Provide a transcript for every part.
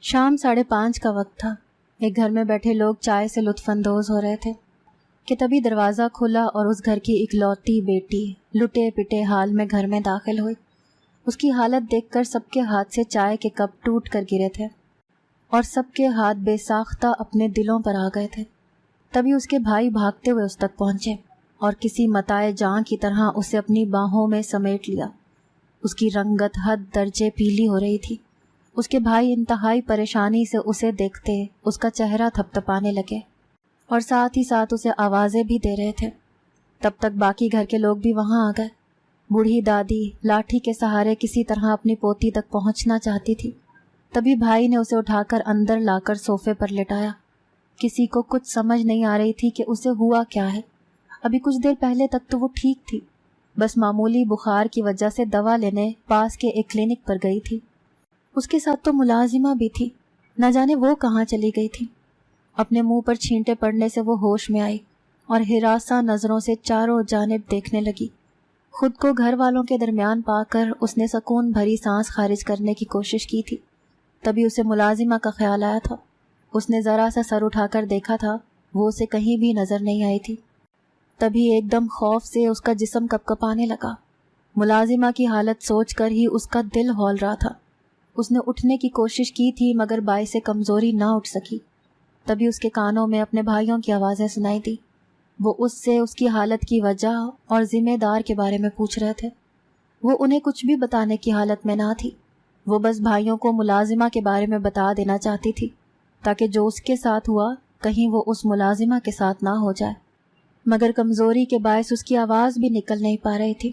شام 5:30 کا وقت تھا۔ ایک گھر میں بیٹھے لوگ چائے سے لطف اندوز ہو رہے تھے کہ تبھی دروازہ کھلا اور اس گھر کی اکلوتی بیٹی لٹے پٹے حال میں گھر میں داخل ہوئی۔ اس کی حالت دیکھ کر سب کے ہاتھ سے چائے کے کپ ٹوٹ کر گرے تھے اور سب کے ہاتھ بے ساختہ اپنے دلوں پر آ گئے تھے۔ تبھی اس کے بھائی بھاگتے ہوئے اس تک پہنچے اور کسی متاع جاں کی طرح اسے اپنی باہوں میں سمیٹ لیا۔ اس کی رنگت حد درجے پیلی ہو رہی تھی۔ اس کے بھائی انتہائی پریشانی سے اسے دیکھتے اس کا چہرہ تھپتھپانے لگے اور ساتھ ہی ساتھ اسے آوازیں بھی دے رہے تھے۔ تب تک باقی گھر کے لوگ بھی وہاں آ گئے۔ بوڑھی دادی لاٹھی کے سہارے کسی طرح اپنی پوتی تک پہنچنا چاہتی تھی۔ تبھی بھائی نے اسے اٹھا کر اندر لا کر صوفے پر لٹایا۔ کسی کو کچھ سمجھ نہیں آ رہی تھی کہ اسے ہوا کیا ہے۔ ابھی کچھ دیر پہلے تک تو وہ ٹھیک تھی، بس معمولی بخار کی وجہ سے دوا لینے پاس کے ایک کلینک پر گئی تھی۔ اس کے ساتھ تو ملازمہ بھی تھی، نہ جانے وہ کہاں چلی گئی تھی۔ اپنے منہ پر چھینٹے پڑنے سے وہ ہوش میں آئی اور ہراساں نظروں سے چاروں جانب دیکھنے لگی۔ خود کو گھر والوں کے درمیان پا کر اس نے سکون بھری سانس خارج کرنے کی کوشش کی تھی۔ تبھی اسے ملازمہ کا خیال آیا تھا۔ اس نے ذرا سا سر اٹھا کر دیکھا تھا، وہ اسے کہیں بھی نظر نہیں آئی تھی۔ تبھی ایک دم خوف سے اس کا جسم کپکپانے لگا۔ ملازمہ کی حالت سوچ کر ہی اس کا دل ہول رہا تھا۔ اس نے اٹھنے کی کوشش کی تھی مگر باعث کمزوری نہ اٹھ سکی۔ تبھی اس کے کانوں میں اپنے بھائیوں کی آوازیں سنائی دی۔ وہ اس سے اس کی حالت کی وجہ اور ذمہ دار کے بارے میں پوچھ رہے تھے۔ وہ انہیں کچھ بھی بتانے کی حالت میں نہ تھی۔ وہ بس بھائیوں کو ملازمہ کے بارے میں بتا دینا چاہتی تھی تاکہ جو اس کے ساتھ ہوا کہیں وہ اس ملازمہ کے ساتھ نہ ہو جائے۔ مگر کمزوری کے باعث اس کی آواز بھی نکل نہیں پا رہی تھی۔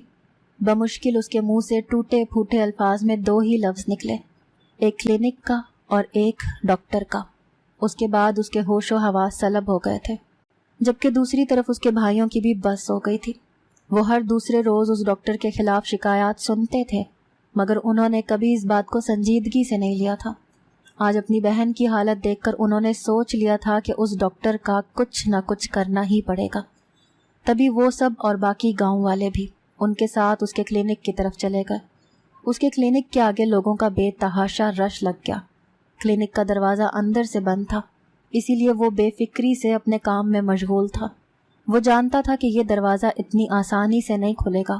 بمشکل اس کے منہ سے ٹوٹے پھوٹے الفاظ میں 2 ہی لفظ نکلے، ایک کلینک کا اور ایک ڈاکٹر کا۔ اس کے بعد اس کے ہوش و حواس سلب ہو گئے تھے، جبکہ دوسری طرف اس کے بھائیوں کی بھی بس ہو گئی تھی۔ وہ ہر دوسرے روز اس ڈاکٹر کے خلاف شکایات سنتے تھے مگر انہوں نے کبھی اس بات کو سنجیدگی سے نہیں لیا تھا۔ آج اپنی بہن کی حالت دیکھ کر انہوں نے سوچ لیا تھا کہ اس ڈاکٹر کا کچھ نہ کچھ کرنا ہی پڑے گا۔ تبھی وہ سب اور باقی گاؤں والے بھی ان کے ساتھ اس کے کلینک کی طرف چلے گئے۔ اس کے کلینک کے آگے لوگوں کا بے تحاشا رش لگ گیا۔ کلینک کا دروازہ اندر سے بند تھا، اسی لیے وہ بے فکری سے اپنے کام میں مشغول تھا۔ وہ جانتا تھا کہ یہ دروازہ اتنی آسانی سے نہیں کھلے گا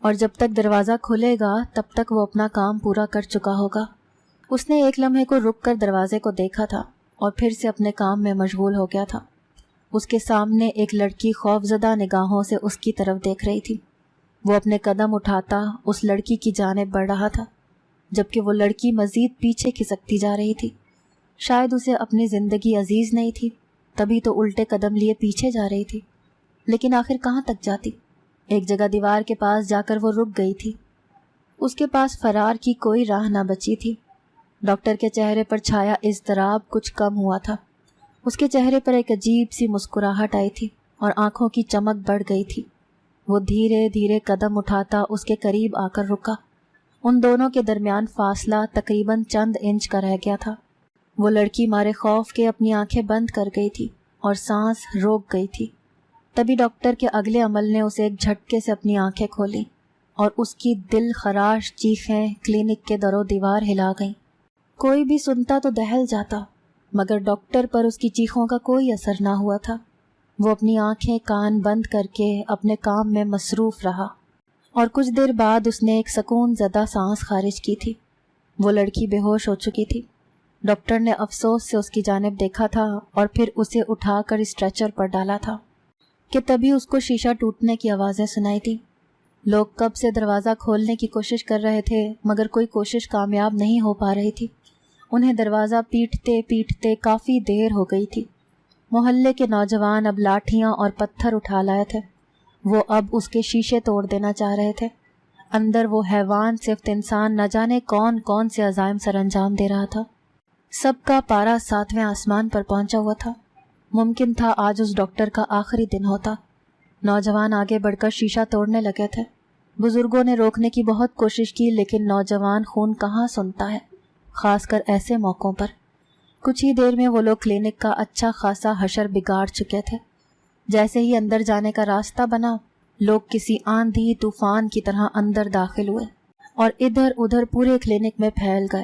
اور جب تک دروازہ کھلے گا تب تک وہ اپنا کام پورا کر چکا ہوگا۔ اس نے ایک لمحے کو رک کر دروازے کو دیکھا تھا اور پھر سے اپنے کام میں مشغول ہو گیا تھا۔ اس کے سامنے ایک لڑکی خوفزدہ نگاہوں سے اس کی طرف دیکھ رہی تھی۔ وہ اپنے قدم اٹھاتا اس لڑکی کی جانب بڑھ رہا تھا، جبکہ وہ لڑکی مزید پیچھے کھسکتی جا رہی تھی۔ شاید اسے اپنی زندگی عزیز نہیں تھی، تبھی تو الٹے قدم لیے پیچھے جا رہی تھی۔ لیکن آخر کہاں تک جاتی؟ ایک جگہ دیوار کے پاس جا کر وہ رک گئی تھی۔ اس کے پاس فرار کی کوئی راہ نہ بچی تھی۔ ڈاکٹر کے چہرے پر چھایا اضطراب کچھ کم ہوا تھا۔ اس کے چہرے پر ایک عجیب سی مسکراہٹ آئی تھی اور آنکھوں کی چمک بڑھ گئی تھی۔ وہ دھیرے دھیرے قدم اٹھاتا اس کے قریب آ کر رکا۔ ان دونوں کے درمیان فاصلہ تقریباً چند انچ کا رہ گیا تھا۔ وہ لڑکی مارے خوف کے اپنی آنکھیں بند کر گئی تھی اور سانس روک گئی تھی۔ تبھی ڈاکٹر کے اگلے عمل نے اسے ایک جھٹکے سے اپنی آنکھیں کھولیں اور اس کی دل خراش چیخیں کلینک کے در و دیوار ہلا گئیں۔ کوئی بھی سنتا تو دہل جاتا مگر ڈاکٹر پر اس کی چیخوں کا کوئی اثر نہ ہوا تھا۔ وہ اپنی آنکھیں کان بند کر کے اپنے کام میں مصروف رہا اور کچھ دیر بعد اس نے ایک سکون زدہ سانس خارج کی تھی۔ وہ لڑکی بے ہوش ہو چکی تھی۔ ڈاکٹر نے افسوس سے اس کی جانب دیکھا تھا اور پھر اسے اٹھا کر اسٹریچر پر ڈالا تھا کہ تبھی اس کو شیشہ ٹوٹنے کی آوازیں سنائی تھی۔ لوگ کب سے دروازہ کھولنے کی کوشش کر رہے تھے مگر کوئی کوشش کامیاب نہیں ہو پا رہی تھی۔ انہیں دروازہ پیٹتے پیٹتے کافی دیر ہو گئی تھی۔ محلے کے نوجوان اب لاٹھیاں اور پتھر اٹھا لائے تھے۔ وہ اب اس کے شیشے توڑ دینا چاہ رہے تھے۔ اندر وہ حیوان صفت انسان نہ جانے کون کون سے عزائم سر انجام دے رہا تھا۔ سب کا پارا 7ویں آسمان پر پہنچا ہوا تھا۔ ممکن تھا آج اس ڈاکٹر کا آخری دن ہوتا۔ نوجوان آگے بڑھ کر شیشہ توڑنے لگے تھے۔ بزرگوں نے روکنے کی بہت کوشش کی لیکن نوجوان خون کہاں سنتا ہے، خاص کر ایسے موقعوں پر۔ کچھ ہی دیر میں وہ لوگ کلینک کا اچھا خاصا حشر بگاڑ چکے تھے۔ جیسے ہی اندر جانے کا راستہ بنا، لوگ کسی آندھی طوفان کی طرح اندر داخل ہوئے اور ادھر ادھر پورے کلینک میں پھیل گئے۔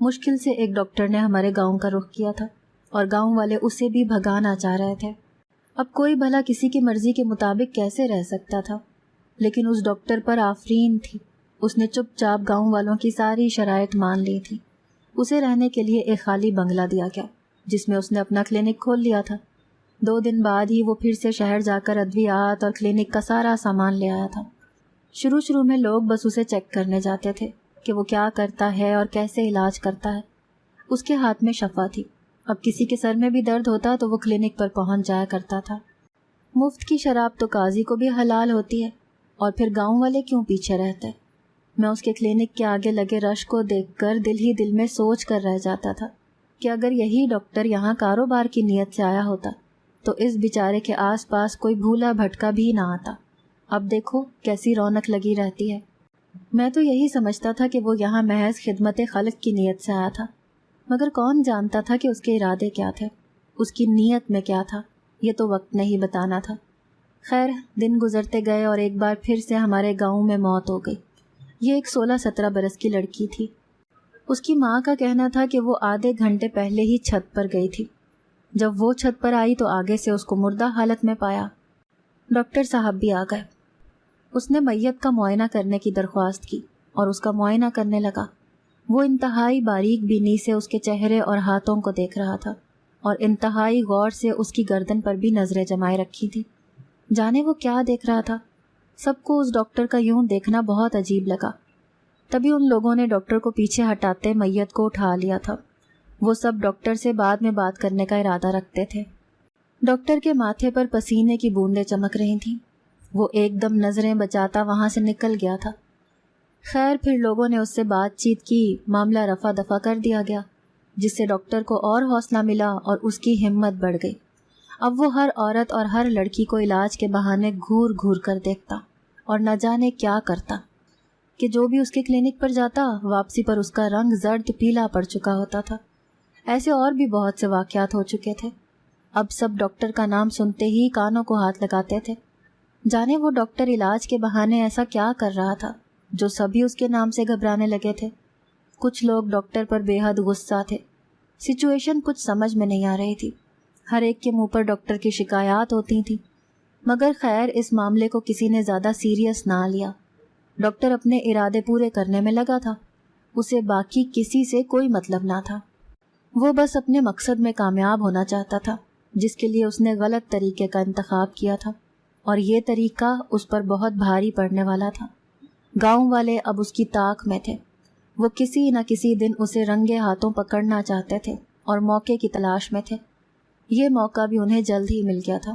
مشکل سے ایک ڈاکٹر نے ہمارے گاؤں کا رخ کیا تھا اور گاؤں والے اسے بھی بھگانا چاہ رہے تھے۔ اب کوئی بھلا کسی کی مرضی کے مطابق کیسے رہ سکتا تھا؟ لیکن اس ڈاکٹر پر آفرین تھی، اس نے چپ چاپ گاؤں والوں کی ساری شرائط مان لی تھی۔ اسے رہنے کے لیے ایک خالی بنگلہ دیا گیا جس میں اس نے اپنا کلینک کھول لیا تھا۔ 2 دن بعد ہی وہ پھر سے شہر جا کر ادویات اور کلینک کا سارا سامان لے آیا تھا۔ شروع میں لوگ بس اسے چیک کرنے جاتے تھے کہ وہ کیا کرتا ہے اور کیسے علاج کرتا ہے۔ اس کے ہاتھ میں شفا تھی، اب کسی کے سر میں بھی درد ہوتا تو وہ کلینک پر پہنچ جایا کرتا تھا۔ مفت کی شراب تو قاضی کو بھی حلال ہوتی ہے، اور پھر گاؤں والے کیوں پیچھے رہتے؟ میں اس کے کلینک کے آگے لگے رش کو دیکھ کر دل ہی دل میں سوچ کر رہ جاتا تھا کہ اگر یہی ڈاکٹر یہاں کاروبار کی نیت سے آیا ہوتا تو اس بیچارے کے آس پاس کوئی بھولا بھٹکا بھی نہ آتا۔ اب دیکھو کیسی رونق لگی رہتی ہے۔ میں تو یہی سمجھتا تھا کہ وہ یہاں محض خدمت خلق کی نیت سے آیا تھا، مگر کون جانتا تھا کہ اس کے ارادے کیا تھے، اس کی نیت میں کیا تھا، یہ تو وقت نہیں بتانا تھا۔ خیر، دن گزرتے گئے اور ایک بار پھر سے ہمارے گاؤں میں موت ہو گئی۔ یہ ایک 16-17 برس کی لڑکی تھی۔ اس کی ماں کا کہنا تھا کہ وہ آدھے گھنٹے پہلے ہی چھت پر گئی تھی۔ جب وہ چھت پر آئی تو آگے سے اس کو مردہ حالت میں پایا۔ ڈاکٹر صاحب بھی آ گئے۔ اس نے میت کا معائنہ کرنے کی درخواست کی اور اس کا معائنہ کرنے لگا۔ وہ انتہائی باریک بینی سے اس کے چہرے اور ہاتھوں کو دیکھ رہا تھا اور انتہائی غور سے اس کی گردن پر بھی نظریں جمائے رکھی تھی۔ جانے وہ کیا دیکھ رہا تھا؟ سب کو اس ڈاکٹر کا یوں دیکھنا بہت عجیب لگا۔ تبھی ان لوگوں نے ڈاکٹر کو پیچھے ہٹاتے میت کو اٹھا لیا تھا۔ وہ سب ڈاکٹر سے بعد میں بات کرنے کا ارادہ رکھتے تھے۔ ڈاکٹر کے ماتھے پر پسینے کی بوندیں چمک رہی تھیں۔ وہ ایک دم نظریں بچاتا وہاں سے نکل گیا تھا۔ خیر، پھر لوگوں نے اس سے بات چیت کی، معاملہ رفع دفع کر دیا گیا، جس سے ڈاکٹر کو اور حوصلہ ملا اور اس کی ہمت بڑھ گئی۔ اب وہ ہر عورت اور ہر لڑکی کو علاج کے بہانے گھور گھور کر دیکھتا اور نہ جانے کیا کرتا کہ جو بھی اس کے کلینک پر جاتا واپسی پر اس کا رنگ زرد پیلا پڑ چکا ہوتا تھا۔ ایسے اور بھی بہت سے واقعات ہو چکے تھے۔ اب سب ڈاکٹر کا نام سنتے ہی کانوں کو ہاتھ لگاتے تھے۔ جانے وہ ڈاکٹر علاج کے بہانے ایسا کیا کر رہا تھا جو سبھی اس کے نام سے گھبرانے لگے تھے۔ کچھ لوگ ڈاکٹر پر بے حد غصہ تھے۔ سچویشن کچھ سمجھ میں نہیں آ رہی تھی۔ ہر ایک کے منہ پر ڈاکٹر کی شکایات ہوتی تھیں، مگر خیر اس معاملے کو کسی نے زیادہ سیریس نہ لیا۔ ڈاکٹر اپنے ارادے پورے کرنے میں لگا تھا، اسے باقی کسی سے کوئی مطلب نہ تھا۔ وہ بس اپنے مقصد میں کامیاب ہونا چاہتا تھا، جس کے لیے اس نے غلط طریقے کا انتخاب کیا تھا، اور یہ طریقہ اس پر بہت بھاری پڑنے والا تھا۔ گاؤں والے اب اس کی طاق میں تھے۔ وہ کسی نہ کسی دن اسے رنگے ہاتھوں پکڑنا چاہتے تھے اور موقع کی تلاش میں تھے۔ یہ موقع بھی انہیں جلد ہی مل گیا تھا۔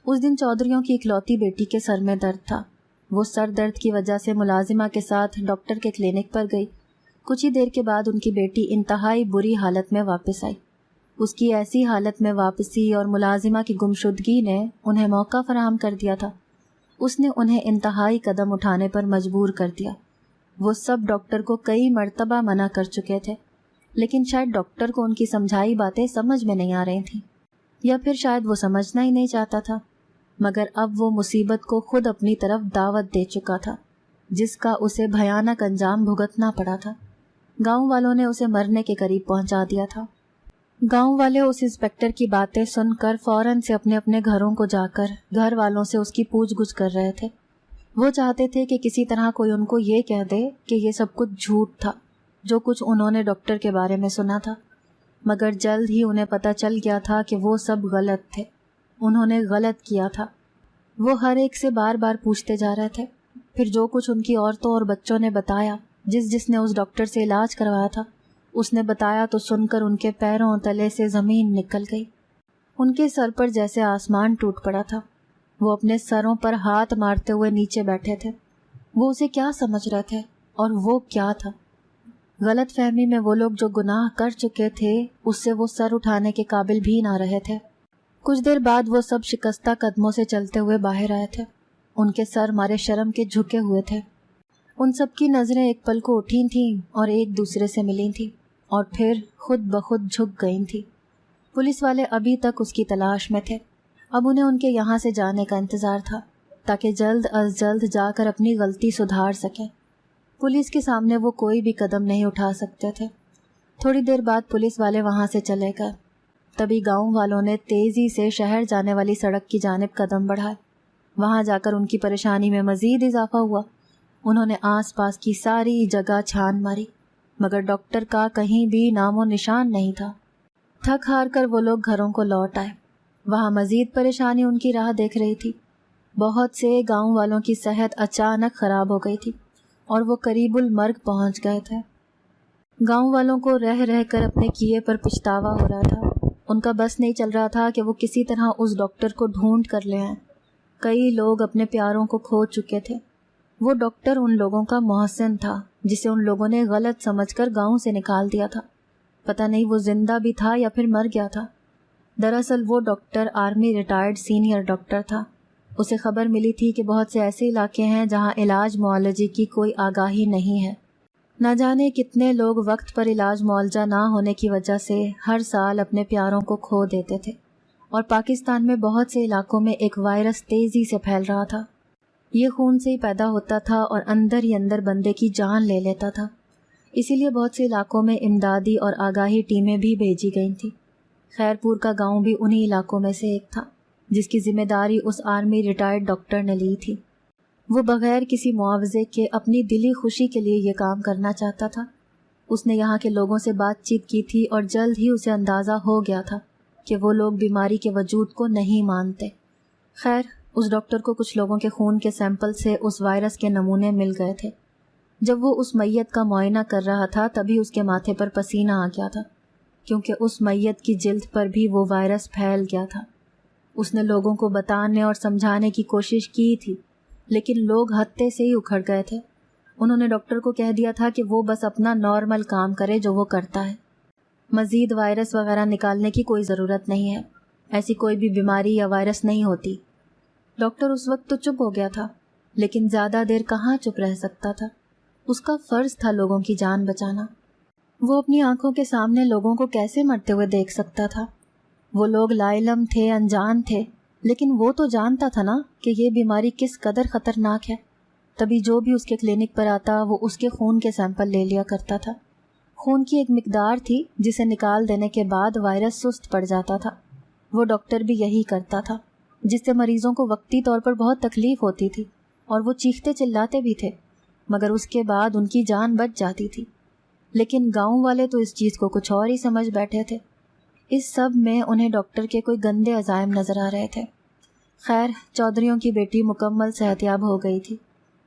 اس دن چودھریوں کی اکلوتی بیٹی کے سر میں درد تھا۔ وہ سر درد کی وجہ سے ملازمہ کے ساتھ ڈاکٹر کے کلینک پر گئی۔ کچھ ہی دیر کے بعد ان کی بیٹی انتہائی بری حالت میں واپس آئی۔ اس کی ایسی حالت میں واپسی اور ملازمہ کی گمشدگی نے انہیں موقع فراہم کر دیا تھا۔ اس نے انہیں انتہائی قدم اٹھانے پر مجبور کر دیا۔ وہ سب ڈاکٹر کو کئی مرتبہ منع کر چکے تھے، لیکن شاید ڈاکٹر کو ان کی سمجھائی باتیں سمجھ میں نہیں آ رہی تھیں، یا پھر شاید وہ سمجھنا ہی نہیں چاہتا تھا۔ مگر اب وہ مصیبت کو خود اپنی طرف دعوت دے چکا تھا، جس کا اسے بھیانک انجام بھگتنا پڑا تھا۔ گاؤں والوں نے اسے مرنے کے قریب پہنچا دیا تھا۔ گاؤں والے اس انسپکٹر کی باتیں سن کر فوراً سے اپنے اپنے گھروں کو جا کر گھر والوں سے اس کی پوچھ گچھ کر رہے تھے۔ وہ چاہتے تھے کہ کسی طرح کوئی ان کو یہ کہہ دے کہ یہ سب کچھ جھوٹ تھا جو کچھ انہوں نے ڈاکٹر کے بارے میں سنا تھا، مگر جلد ہی انہیں پتہ چل گیا تھا کہ وہ سب غلط تھے، انہوں نے غلط کیا تھا۔ وہ ہر ایک سے بار بار پوچھتے جا رہے تھے۔ پھر جو کچھ ان کی عورتوں اور بچوں نے بتایا، جس نے اس ڈاکٹر سے علاج کروایا تھا، اس نے بتایا تو سن کر ان کے پیروں تلے سے زمین نکل گئی۔ ان کے سر پر جیسے آسمان ٹوٹ پڑا تھا۔ وہ اپنے سروں پر ہاتھ مارتے ہوئے نیچے بیٹھے تھے۔ وہ اسے کیا سمجھ رہے تھے اور وہ کیا تھا؟ غلط فہمی میں وہ لوگ جو گناہ کر چکے تھے اس سے وہ سر اٹھانے کے قابل بھی نہ رہے تھے۔ کچھ دیر بعد وہ سب شکستہ قدموں سے چلتے ہوئے باہر آئے تھے۔ ان کے سر مارے شرم کے جھکے ہوئے تھے۔ ان سب کی نظریں ایک پل کو اٹھی تھیں اور ایک دوسرے سے ملی تھیں اور پھر خود بخود جھک گئی تھیں۔ پولیس والے ابھی تک اس کی تلاش میں تھے۔ اب انہیں ان کے یہاں سے جانے کا انتظار تھا تاکہ جلد از جلد جا کر اپنی غلطی سدھار سکیں۔ پولیس کے سامنے وہ کوئی بھی قدم نہیں اٹھا سکتے تھے۔ تھوڑی دیر بعد پولیس والے وہاں سے چلے گئے۔ تبھی گاؤں والوں نے تیزی سے شہر جانے والی سڑک کی جانب قدم بڑھائے۔ وہاں جا کر ان کی پریشانی میں مزید اضافہ ہوا۔ انہوں نے آس پاس کی ساری جگہ چھان ماری، مگر ڈاکٹر کا کہیں بھی نام و نشان نہیں تھا۔ تھک ہار کر وہ لوگ گھروں کو لوٹ آئے۔ وہاں مزید پریشانی ان کی راہ دیکھ رہی تھی۔ بہت سے گاؤں والوں کی صحت اچانک خراب ہو گئی تھی اور وہ قریب المرگ پہنچ گئے تھے۔ گاؤں والوں کو رہ رہ کر اپنے کیے پر پچھتاوا ہو رہا تھا۔ ان کا بس نہیں چل رہا تھا کہ وہ کسی طرح اس ڈاکٹر کو ڈھونڈ کر لے آئیں۔ کئی لوگ اپنے پیاروں کو کھو چکے تھے۔ وہ ڈاکٹر ان لوگوں کا محسن تھا جسے ان لوگوں نے غلط سمجھ کر گاؤں سے نکال دیا تھا۔ پتہ نہیں وہ زندہ بھی تھا یا پھر مر گیا تھا۔ دراصل وہ doctor army retired senior doctor تھا۔ اسے خبر ملی تھی کہ بہت سے ایسے علاقے ہیں جہاں علاج معالجے کی کوئی آگاہی نہیں ہے۔ نہ جانے کتنے لوگ وقت پر علاج معالجہ نہ ہونے کی وجہ سے ہر سال اپنے پیاروں کو کھو دیتے تھے، اور پاکستان میں بہت سے علاقوں میں ایک وائرس تیزی سے پھیل رہا تھا۔ یہ خون سے ہی پیدا ہوتا تھا اور اندر ہی اندر بندے کی جان لے لیتا تھا۔ اسی لیے بہت سے علاقوں میں امدادی اور آگاہی ٹیمیں بھی بھیجی گئی تھیں۔ خیرپور کا گاؤں بھی انہی علاقوں میں سے ایک تھا جس کی ذمہ داری اس آرمی ریٹائرڈ ڈاکٹر نے لی تھی۔ وہ بغیر کسی معاوضے کے اپنی دلی خوشی کے لیے یہ کام کرنا چاہتا تھا۔ اس نے یہاں کے لوگوں سے بات چیت کی تھی اور جلد ہی اسے اندازہ ہو گیا تھا کہ وہ لوگ بیماری کے وجود کو نہیں مانتے۔ خیر، اس ڈاکٹر کو کچھ لوگوں کے خون کے سیمپل سے اس وائرس کے نمونے مل گئے تھے۔ جب وہ اس میت کا معائنہ کر رہا تھا تبھی اس کے ماتھے پر پسینہ آ گیا تھا، کیونکہ اس میت کی جلد پر بھی وہ وائرس پھیل گیا تھا۔ اس نے لوگوں کو بتانے اور سمجھانے کی کوشش کی تھی، لیکن لوگ ہتے سے ہی اکھڑ گئے تھے۔ انہوں نے ڈاکٹر کو کہہ دیا تھا کہ وہ بس اپنا نارمل کام کرے جو وہ کرتا ہے، مزید وائرس وغیرہ نکالنے کی کوئی ضرورت نہیں ہے، ایسی کوئی بھی بیماری یا وائرس نہیں ہوتی۔ ڈاکٹر اس وقت تو چپ ہو گیا تھا، لیکن زیادہ دیر کہاں چپ رہ سکتا تھا۔ اس کا فرض تھا لوگوں کی جان بچانا۔ وہ اپنی آنکھوں کے سامنے لوگوں کو کیسے مرتے ہوئے دیکھ سکتا تھا؟ وہ لوگ لا علم تھے، انجان تھے، لیکن وہ تو جانتا تھا نا کہ یہ بیماری کس قدر خطرناک ہے۔ تبھی جو بھی اس کے کلینک پر آتا وہ اس کے خون کے سیمپل لے لیا کرتا تھا۔ خون کی ایک مقدار تھی جسے نکال دینے کے بعد وائرس سست پڑ جاتا تھا۔ وہ ڈاکٹر بھی یہی کرتا تھا، جس سے مریضوں کو وقتی طور پر بہت تکلیف ہوتی تھی اور وہ چیختے چلاتے بھی تھے، مگر اس کے بعد ان کی جان بچ جاتی تھی۔ لیکن گاؤں والے تو اس چیز کو کچھ اور ہی سمجھ بیٹھے تھے۔ اس سب میں انہیں ڈاکٹر کے کوئی گندے عزائم نظر آ رہے تھے۔ خیر، چودھریوں کی بیٹی مکمل صحت یاب ہو گئی تھی۔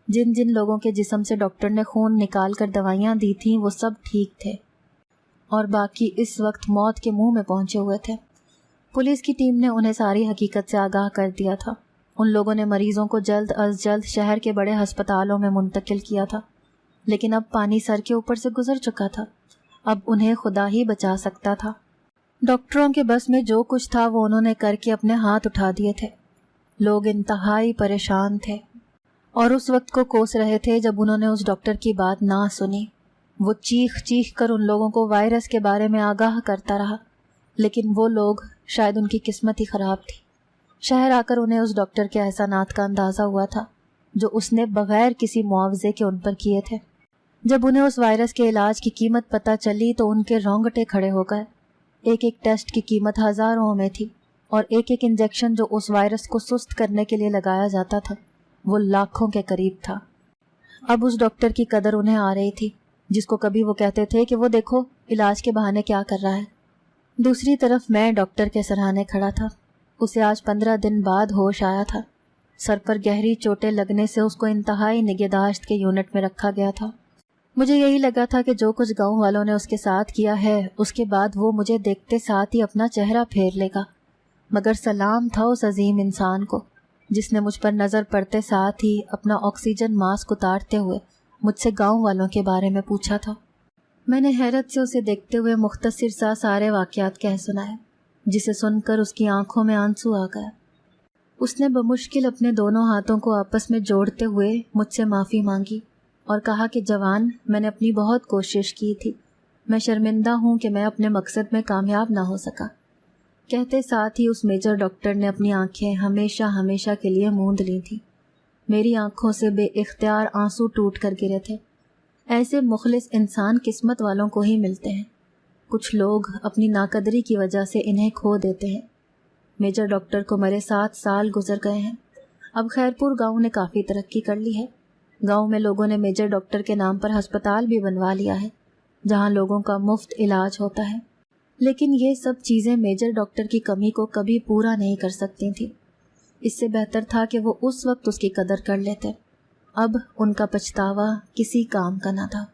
جن جن لوگوں کے جسم سے ڈاکٹر نے خون نکال کر دوائیاں دی تھیں وہ سب ٹھیک تھے، اور باقی اس وقت موت کے منہ میں پہنچے ہوئے تھے۔ پولیس کی ٹیم نے انہیں ساری حقیقت سے آگاہ کر دیا تھا۔ ان لوگوں نے مریضوں کو جلد از جلد شہر کے بڑے ہسپتالوں میں منتقل کیا تھا، لیکن اب پانی سر کے اوپر سے گزر چکا تھا۔ اب انہیں خدا ہی بچا سکتا تھا۔ ڈاکٹروں کے بس میں جو کچھ تھا وہ انہوں نے کر کے اپنے ہاتھ اٹھا دیے تھے۔ لوگ انتہائی پریشان تھے اور اس وقت کو کوس رہے تھے جب انہوں نے اس ڈاکٹر کی بات نہ سنی۔ وہ چیخ چیخ کر ان لوگوں کو وائرس کے بارے میں آگاہ کرتا رہا، لیکن وہ لوگ، شاید ان کی قسمت ہی خراب تھی۔ شہر آ کر انہیں اس ڈاکٹر کے احسانات کا اندازہ ہوا تھا جو اس نے بغیر کسی معاوضے کے ان پر کیے تھے۔ جب انہیں اس وائرس کے علاج کی قیمت پتہ چلی تو ان کے رونگٹے کھڑے ہو گئے۔ ایک ایک ٹیسٹ کی قیمت ہزاروں میں تھی، اور ایک ایک انجیکشن جو اس وائرس کو سست کرنے کے لیے لگایا جاتا تھا وہ لاکھوں کے قریب تھا۔ اب اس ڈاکٹر کی قدر انہیں آ رہی تھی جس کو کبھی وہ کہتے تھے کہ وہ دیکھو علاج کے بہانے کیا کر رہا ہے۔ دوسری طرف میں ڈاکٹر کے سرہانے کھڑا تھا۔ اسے آج 15 دن بعد ہوش آیا تھا۔ سر پر گہری چوٹیں لگنے سے اس کو انتہائی نگہداشت کے یونٹ میں رکھا گیا تھا۔ مجھے یہی لگا تھا کہ جو کچھ گاؤں والوں نے اس کے ساتھ کیا ہے اس کے بعد وہ مجھے دیکھتے ساتھ ہی اپنا چہرہ پھیر لے گا، مگر سلام تھا اس عظیم انسان کو جس نے مجھ پر نظر پڑتے ساتھ ہی اپنا آکسیجن ماسک اتارتے ہوئے مجھ سے گاؤں والوں کے بارے میں پوچھا تھا۔ میں نے حیرت سے اسے دیکھتے ہوئے مختصر سا سارے واقعات کہہ سنائے، جسے سن کر اس کی آنکھوں میں آنسو آ گیا۔ اس نے بمشکل اپنے دونوں ہاتھوں کو آپس میں جوڑتے ہوئے مجھ سے معافی مانگی اور کہا کہ جوان، میں نے اپنی بہت کوشش کی تھی، میں شرمندہ ہوں کہ میں اپنے مقصد میں کامیاب نہ ہو سکا۔ کہتے ساتھ ہی اس میجر ڈاکٹر نے اپنی آنکھیں ہمیشہ ہمیشہ کے لیے موند لی تھیں۔ میری آنکھوں سے بے اختیار آنسو ٹوٹ کر گرے تھے۔ ایسے مخلص انسان قسمت والوں کو ہی ملتے ہیں۔ کچھ لوگ اپنی ناقدری کی وجہ سے انہیں کھو دیتے ہیں۔ میجر ڈاکٹر کو مرے 7 سال گزر گئے ہیں۔ اب خیرپور گاؤں نے کافی ترقی کر لی ہے۔ گاؤں میں لوگوں نے میجر ڈاکٹر کے نام پر ہسپتال بھی بنوا لیا ہے جہاں لوگوں کا مفت علاج ہوتا ہے، لیکن یہ سب چیزیں میجر ڈاکٹر کی کمی کو کبھی پورا نہیں کر سکتی تھیں۔ اس سے بہتر تھا کہ وہ اس وقت اس کی قدر کر لیتے۔ اب ان کا پچھتاوا کسی کام کا نہ تھا۔